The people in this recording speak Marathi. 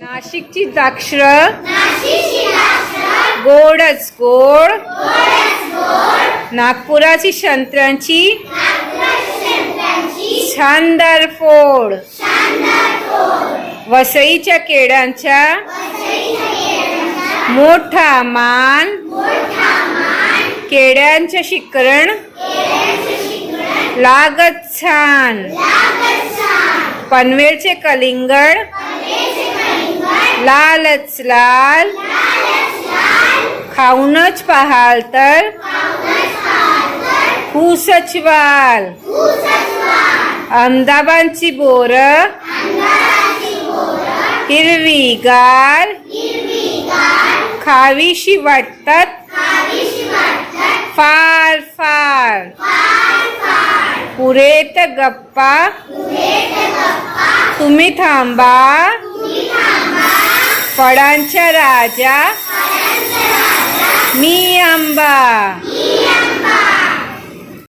नाशिकची द्राक्ष गोडच गोड, नागपुराची संत्र्यांची छानदार फोड, वसईच्या केळ्यांचा मोठा मान, केळ्यांचं शिकरण लागत छान, पनवेलचे कलिंगड लालच लाल, खाऊनच पाहाल तर खूसच वाल, अहमदाबादची बोर हिरवीगार, खावीशी वाटतात फार फार, पुरेत गप्पा तुम्ही थांबा, फळांचा राजा मी आंबा।